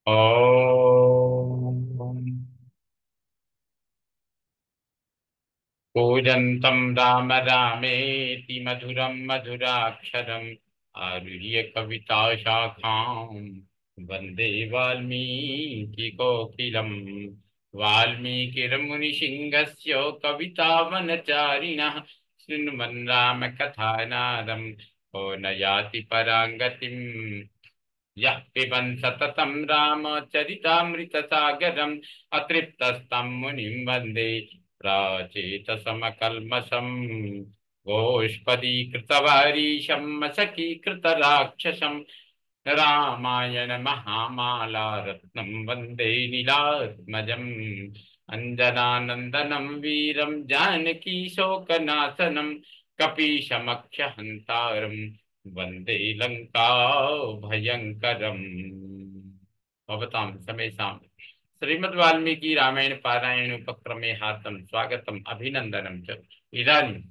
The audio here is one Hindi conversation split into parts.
ॐ कूजन्तं राम रामेति मधुरं मधुराक्षरम् आरुह्य कविताशाखां वन्दे वाल्मीकिकोकिलम् वाल्मीकिर्मुनिसिंहस्य कवितावनचारिणः शृण्वन् रामकथानादम् को न याति पराङ्गतिम् यः पिबन् सततं रामचरितामृतसागरम् अतृप्तस्तं मुनिं वन्दे प्राचेतसमकल्मषम् गोष्पदीकृतवारीशं मशकीकृतराक्षसं रामायण महामाला रत्नं वन्दे नीलात्मजम् अञ्जनानन्दनं वीरं जानकी शोकनाशनं कपीशमक्षहन्तारम् वंदे लंका भयंकरम। भवतां समेषां श्रीमद् वाल्मीकि रामायण पारायण उपक्रमे हार्दं स्वागतम् अभिनंदनं च। इदानीं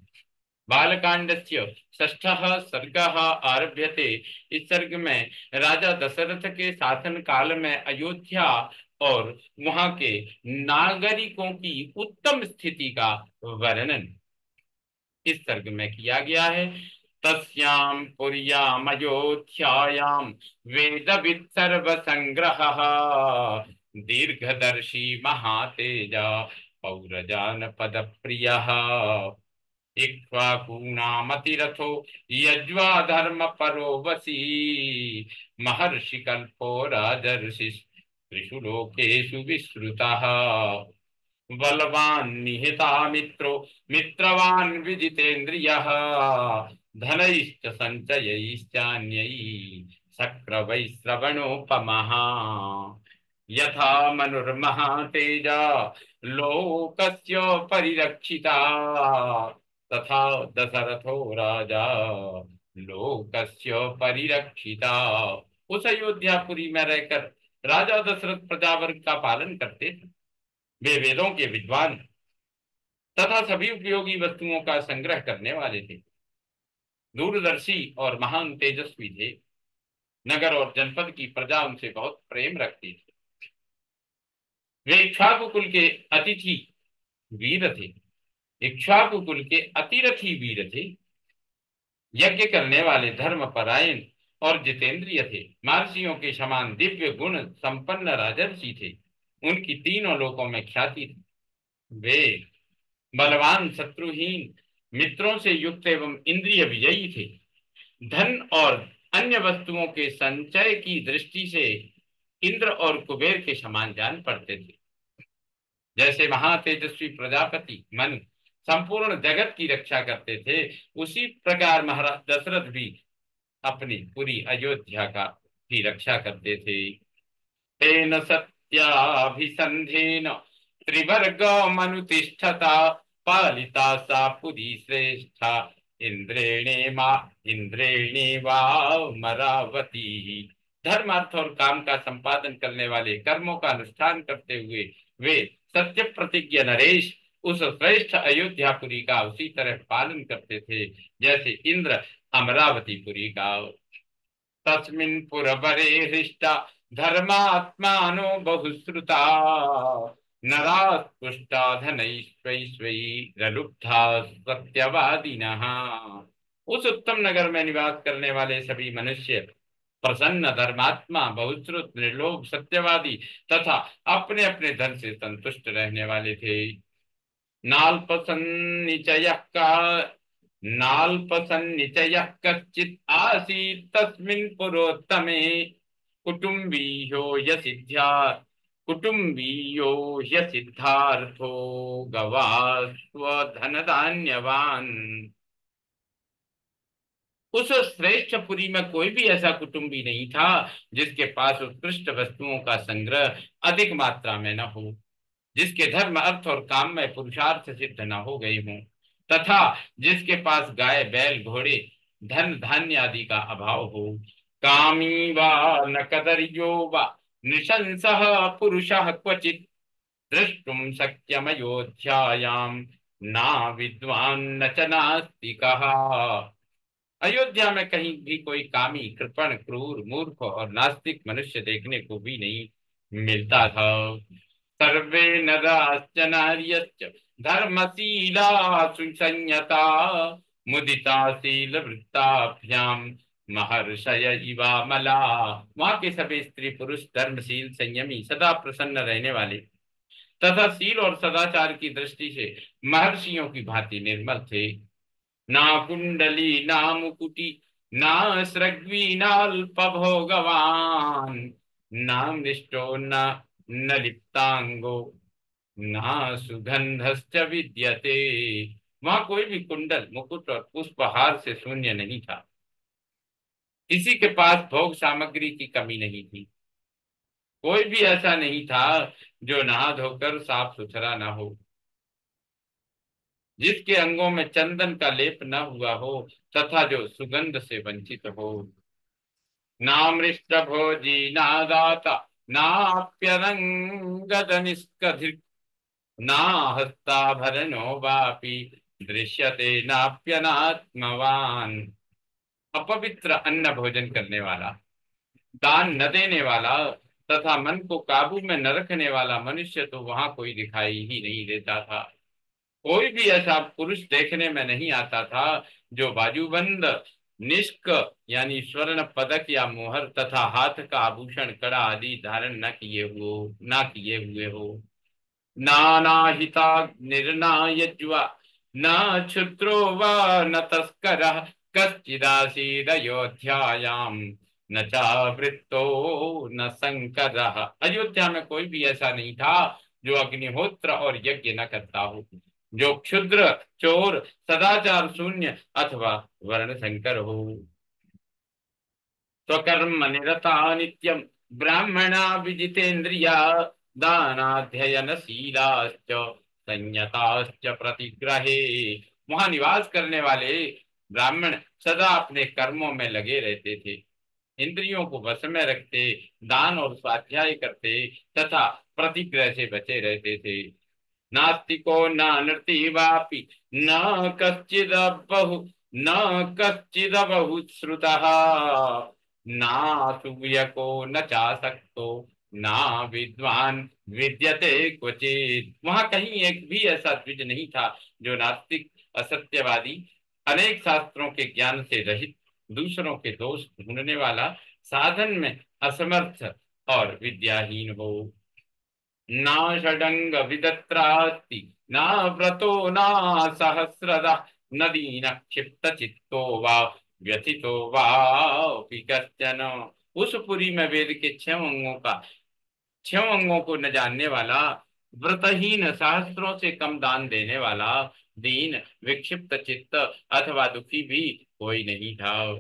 बालकांडस्य षष्ठः सर्गः आरभ्यते। इस सर्ग में राजा दशरथ के शासन काल में अयोध्या और वहां के नागरिकों की उत्तम स्थिति का वर्णन इस सर्ग में किया गया है। तस्यां पुर्याम् अयोध्यायां वेदवित् सर्वसंग्रहः दीर्घदर्शी महातेजा पौरजानपद प्रियः इक्ष्वाकूणामतिरथो यज्वा धर्म परो वसी महर्षि कल्पो राजर्षि त्रिषु लोकेषु विश्रुतः बलवान निहता मित्रो मित्रवान विजितेन्द्रियः धनैश्च संचयैश्चान्यै शक्रवैश्रवणोपमः यथा मनुर्महातेजा लोकस्य परिरक्षिता तथा दशरथो राजा लोकस्य परिरक्षिता। उस अयोध्यापुरी में रहकर राजा दशरथ प्रजावर्ग का पालन करते थे। वे वेदों के विद्वान तथा सभी उपयोगी वस्तुओं का संग्रह करने वाले थे। दूरदर्शी और महान तेजस्वी थे। नगर और जनपद की प्रजा उनसे बहुत प्रेम रखती थी। वे इक्ष्वाकु कुल के अतिथि वीर थे। इक्ष्वाकु कुल के अतिरथी वीर थे। यज्ञ करने वाले धर्मपरायण और जितेंद्रिय थे। महर्षियों के समान दिव्य गुण संपन्न राजर्षि थे। उनकी तीनों लोकों में ख्याति थी। वे बलवान शत्रुहीन मित्रों से युक्त एवं इंद्रिय विजयी थे। धन और अन्य वस्तुओं के संचय की दृष्टि से इंद्र और कुबेर के समान जान पड़ते थे। जैसे महातेजस्वी प्रजापति मनु संपूर्ण जगत की रक्षा करते थे, उसी प्रकार महाराज दशरथ भी अपनी पूरी अयोध्या का की रक्षा करते थे। तेन सत्याभिसंधेन त्रिवर्गमनुतिष्ठता पालिता सा पुरी श्रेष्ठा इंद्रेणेवामरावती। धर्म अर्थ और काम का संपादन करने वाले कर्मों का अनुष्ठान करते हुए वे सत्य प्रतिज्ञ नरेश उस श्रेष्ठ अयोध्यापुरी का उसी तरह पालन करते थे जैसे इंद्र अमरावतीपुरी का। तस्मिन् पुरवरे हृष्टा धर्मात्मानो बहुश्रुता नरास्पुष्टा धनैश्वैश्वैरलुब्धा सत्यवादिनः। उस उत्तम नगर में निवास करने वाले सभी मनुष्य प्रसन्न धर्मात्मा बहुश्रुत निर्लोभ सत्यवादी तथा अपने अपने धन से संतुष्ट रहने वाले थे। नाल्पसन्निचयः का नाल्पसन्निचयः कश्चित् आसीत् तस्मिन् पुरोत्तमे कुटुम्बीयो यसिद्ध्या कुटुम्बीयो ह्यसिद्धार्थो गवास्त्वधनधान्यवान्। उस श्रेष्ठ पुरी में कोई भी ऐसा कुटुंबी नहीं था जिसके पास उत्कृष्ट वस्तुओं का संग्रह अधिक मात्रा में न हो, जिसके धर्म अर्थ और काम में पुरुषार्थ सिद्ध न हो गए हों, तथा जिसके पास गाय बैल घोड़े धन धान्य आदि का अभाव हो। कामी वा न कदर्यो वा नृशंसः पुरुषः क्वचित् द्रष्टुम शक्यमयोध्यायां ना विद्वान् न च नास्तिकः। अयोध्या में कहीं भी कोई कामी कृपण क्रूर मूर्ख और नास्तिक मनुष्य देखने को भी नहीं मिलता था। सर्वे नराश्च नार्यश्च धर्मशीला सुसंयता मुदिता शील वृत्ताभ्याम महर्षय इवामला। वहां के सभी स्त्री पुरुष धर्मशील, संयमी, सदा प्रसन्न रहने वाले तथा शील और सदाचार की दृष्टि से महर्षियों की भांति निर्मल थे। ना कुंडली ना मुकुटी ना सृग्वी नाल्प भोगवान ना मृष्टो न लिप्तांगो ना सुगंधश्च विद्यते। वहां कोई भी कुंडल, मुकुट और पुष्पहार से शून्य नहीं था। किसी के पास भोग सामग्री की कमी नहीं थी। कोई भी ऐसा नहीं था जो नहा धोकर साफ सुथरा ना हो, जिसके अंगों में चंदन का लेप न हुआ हो तथा जो सुगंध से वंचित हो। नामृष्ट भोजी ना दाता नाप्यरंगद निष्कधिक ना हस्ताभरणो वापि दृश्यते नाप्यनात्मवान। अपवित्र अन्न भोजन करने वाला, दान न देने वाला तथा मन को काबू में न रखने वाला मनुष्य तो वहां कोई दिखाई ही नहीं देता था। कोई भी ऐसा पुरुष देखने में नहीं आता था जो बाजूबंद, निष्क यानी स्वर्ण पदक या मोहर तथा हाथ का आभूषण, कड़ा आदि धारण न किए हुए हो। नानाहिता निर्नायज्वा न क्षुद्रो व न तस्करः कश्चिदासीदयोध्यायां न चावृत्तो न संकरः। अयोध्या में कोई भी ऐसा नहीं था जो अग्निहोत्र और यज्ञ न करता हो, जो क्षुद्र, चोर, सदाचार शून्य अथवा वर्ण संकर हो। स्वकर्म निरता नित्यम ब्राह्मणा विजितेन्द्रिया दानाध्ययनशीलाश्च संयताश्च प्रतिग्रहे। वहां निवास करने वाले ब्राह्मण सदा अपने कर्मों में लगे रहते थे, इंद्रियों को वश में रखते, दान और स्वाध्याय करते तथा प्रतिग्रह से बचे रहते थे। नास्तिको न नृति वापि न कश्चिद बहु न कश्चिद बहुश्रुतः नासूयको न चासक्तो ना विद्वान विद्यते क्वचित। वहां कहीं एक भी ऐसा द्विज नहीं था जो नास्तिक, असत्यवादी, अनेक शास्त्रों के ज्ञान से रहित, दूसरों के दोष ढूंढने वाला, साधन में असमर्थ और विद्याहीन हो। ना षडंग विदत्रास्ति ना व्रतो ना सहस्रदा न दीन क्षिप्त चित्तो वा व्यथितो वापि कश्चन। उस पुरी में वेद के 6 अंगों का, 6 अंगों को न जानने वाला, व्रतहीन, सहस्त्रों से कम दान देने वाला, दीन, विक्षिप्त चित्त अथवा दुखी भी कोई नहीं था।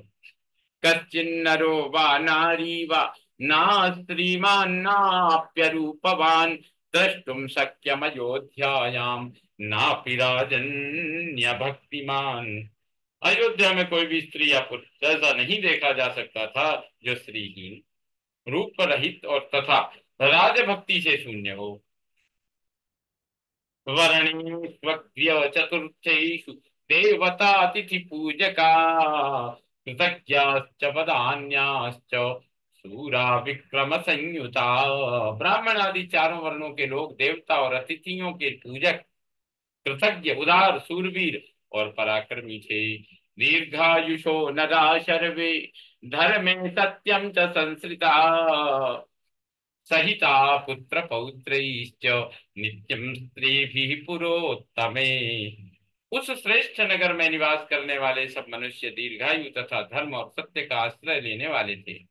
कश्चिन्नरो वा नारी वा ना स्त्रीमान्नाप्यरूपवान् द्रष्टुं शक्यमयोध्यायां नापि राजन्य भक्तिमान। अयोध्या में कोई भी स्त्री या पुरुष ऐसा नहीं देखा जा सकता था जो श्रीहीन, रूप रहित और तथा राजभक्ति से शून्य हो। वर्णेष्वग्र्य चतुर्थेषु देवतातिथि पूजका कृतज्ञाश्च वदान्याश्च शूरा विक्रम संयुता। ब्राह्मण आदि चारों वर्णों के लोग देवता और अतिथियों के पूजक, कृतज्ञ, उदार, शूरवीर और पराक्रमी थे। दीर्घायुषो नरा शर्वे धर्मे सत्यम च संसृता सहिता पुत्र पौत्रैश्च नित्यं स्त्रीभिः पुरोत्तमे। उस श्रेष्ठ नगर में निवास करने वाले सब मनुष्य दीर्घायु तथा धर्म और सत्य का आश्रय लेने वाले थे।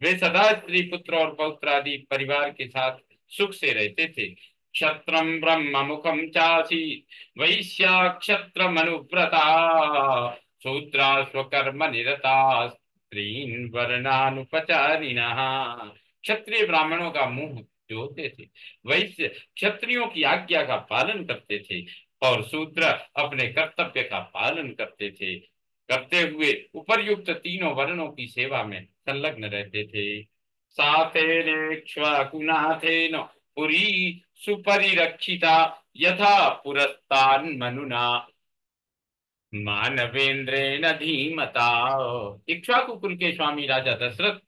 वे सदा स्त्री, पुत्र और पौत्र आदि परिवार के साथ सुख से रहते थे। क्षत्रम ब्रह्म मुखम चासी वैश्या क्षत्र मनुव्रता शूद्रा स्वकर्म निरता स्त्रीन वर्णानुपचारिणः। क्षत्रिय ब्राह्मणों का मुंह जोते थे, वैश्य क्षत्रियों की आज्ञा का पालन करते थे और शूद्र अपने कर्तव्य का पालन करते हुए उपर्युक्त तीनों वर्णों की सेवा में संलग्न रहते थे। सातेनेक्ष्वाकुनाथेन पुरी सुपरिरक्षिता यथा पुरस्तान् मनुना मानवेंद्रेण धीमता। इक्ष्वाकु कुल के स्वामी राजा दशरथ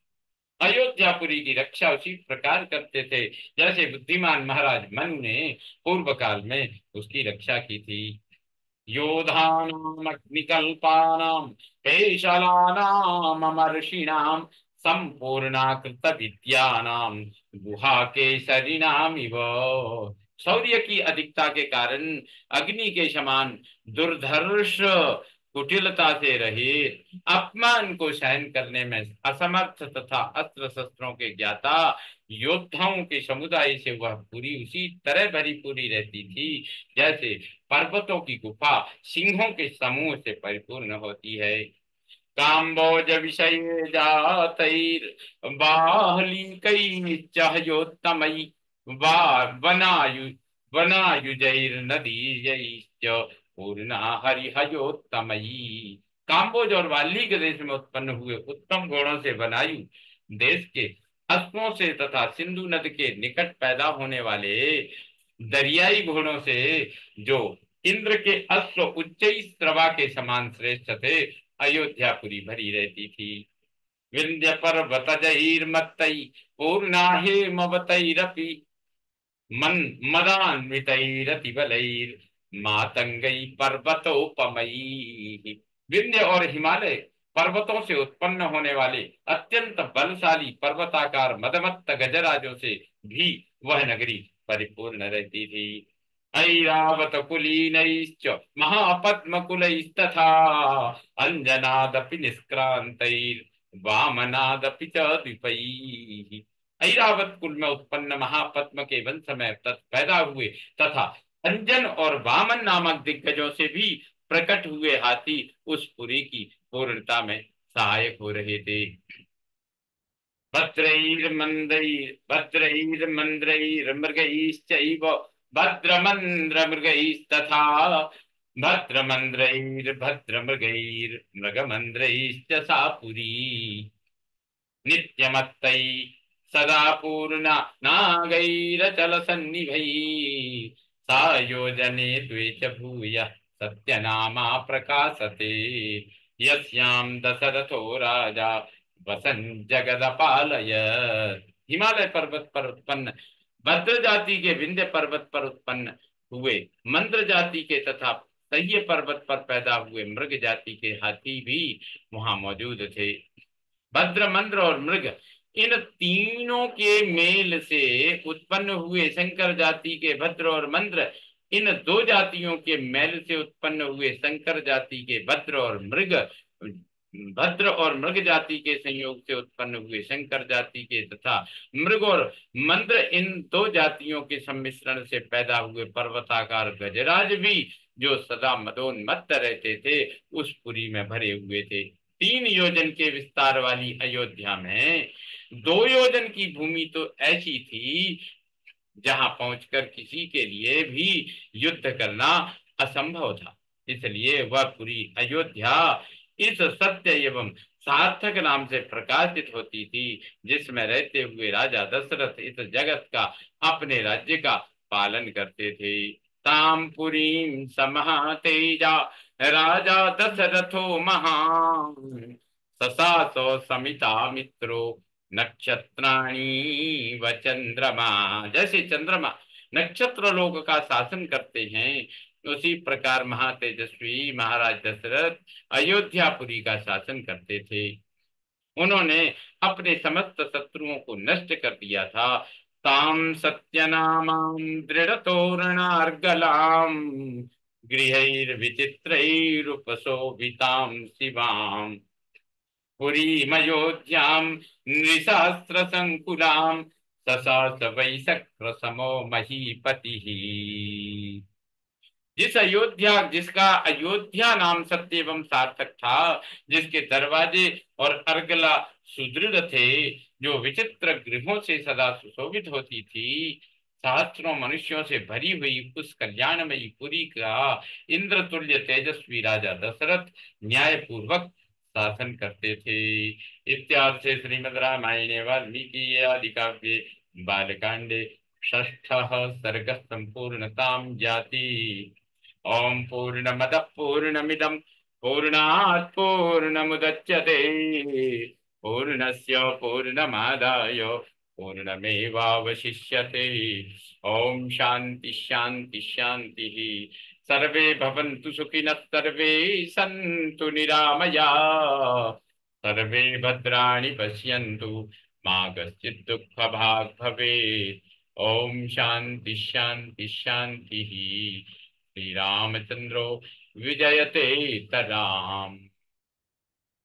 अयोध्यापुरी की रक्षा उसी प्रकार करते थे जैसे बुद्धिमान महाराज मनु ने पूर्व काल में उसकी रक्षा की थी। योधानाम अग्निकल्पानाम पेशलानाम अमर्षिणाम संपूर्णाकृत विद्यानाम गुहा केसरिणाम इव। शौर्य की अधिकता के कारण अग्नि के समान दुर्धर्ष कुटिलता से रहित अपमान को सहन करने में असमर्थ तथा अस्त्र शस्त्रों के ज्ञाता योद्धाओं के समुदाय से वह पूरी उसी तरह भरी पूरी रहती थी जैसे पर्वतों की गुफा सिंहों के समूह से परिपूर्ण होती है। काम्बोज विषये जातैर् बाहलिकैश्चहयोत्तमै वा वनायु वनायुजैर्नदीजैश्च पूर्णा हरिहयोत्तमयी। काम्बोज और वाली के देश में उत्पन्न हुए उत्तम गुणों से वनायु देश के अश्वों से तथा सिंधु नद के निकट पैदा होने वाले दरियाई घोड़ों से जो इंद्र के अश्व उच्च स्रवा के समान श्रेष्ठ थे अयोध्यापुरी भरी रहती थी। विंध्य पर्वत जैर्मत्तै पूर्णा हेमवतैरपि मन मदान्वितैरतिबलैर् मातंगै पर्वतोपमैः। विंध्य और हिमालय पर्वतों से उत्पन्न होने वाले अत्यंत बलशाली पर्वताकार मदमत्त गजराजों से भी वह नगरी परिपूर्ण रहती थी। ऐरावत कुलीनैश्च महापद्मकुलैस्तथा अंजनादपि निष्क्रांतैर् वामनादपि च द्वीपैः। ऐरावत कुल में उत्पन्न महापद्म के वंश में पैदा हुए तथा अंजन और वामन नामक दिग्गजों से भी प्रकट हुए हाथी उस पुरी की पूर्णता में सहायक हो रहे थे। भद्रैर्मन्द्रैर्भद्रैर्मृगैश्चैव भद्रमन्द्रमृगैस्तथा भद्रमन्द्रैर्भद्रमृगैर्मृगमन्द्रैश्च सा पुरी नित्यमत्तै सदा पूर्णा नागैरचलसन्निभैः सायोजने द्वे च भूयः सत्यनामा प्रकाशते यस्यां दशरथो राजा वसन् जगदपालयत्। हिमालय पर्वत पर उत्पन्न भद्र जाति के विंध्य पर्वत पर उत्पन्न हुए मंद्र जाति के तथा सह्य पर्वत पर पैदा हुए मृग जाति के हाथी भी वहां मौजूद थे। भद्र मंद्र और मृग इन तीनों के मेल से उत्पन्न हुए शंकर जाति के भद्र और मंद्र इन दो जातियों के मेल से उत्पन्न हुए शंकर जाति के भद्र और मृग भद्र और मृग जाति के संयोग से उत्पन्न हुए शंकर जाति के तथा मृग और मंद्र इन दो जातियों के सम्मिश्रण से पैदा हुए पर्वताकार गजराज भी जो सदा मदोन्मत्त रहते थे उस पुरी में भरे हुए थे। 3 योजन के विस्तार वाली अयोध्या में 2 योजन की भूमि तो ऐसी थी जहां पहुंचकर किसी के लिए भी युद्ध करना असंभव था। इसलिए वह पूरी अयोध्या इस सत्य एवं सार्थक नाम से प्रकाशित होती थी जिसमें रहते हुए राजा दशरथ इस जगत का अपने राज्य का पालन करते थे। ताम पुरीं समहातेजा राजा दशरथो महान ससासो समिता मित्रो नक्षत्राणी व चंद्रमा। जैसे चंद्रमा नक्षत्र लोक का शासन करते हैं उसी प्रकार महातेजस्वी महाराज दशरथ अयोध्यापुरी का शासन करते थे। उन्होंने अपने समस्त शत्रुओं को नष्ट कर दिया था। ताम सत्यनामां दृढ़ तोरणार्गलाम गृहैर्विचित्रैरुपशोभितां शिवाम पुरीमयोध्यां नृसहस्र संकुलां ससास वै शक्र समो महीपतिः। जिसका अयोध्या नाम सत्य एवं सार्थक था जिसके दरवाजे और अर्गला सुदृढ़ थे जो विचित्र गृहों से सदा सुशोभित होती थी सहस्त्रों मनुष्यों से भरी हुई उस कल्याणमयी पुरी का इंद्र तुल्य तेजस्वी राजा दशरथ न्याय पूर्वक शासन करते थे। इत्यादि से श्रीमद् रामायणे वाल्मीकि आदि काव्ये बालकांडे षष्ठः सर्गः संपूर्णतां जाति। ओम पूर्णमदः पूर्णमिदं पूर्णात् पूर्णमुदच्यते पूर्णस्य पूर्णमादाय पूर्णमेवावशिष्यते। ओम शांति शांति शांति। सर्वे भवन्तु सुखिनः, सर्वे सन्तु निरामया, सर्वे भद्राणि पश्यन्तु, मा कश्चित् दुःखभाग् भवेत्। ओम शांति शांति शांति। श्री रामचंद्रो विजयते तराम।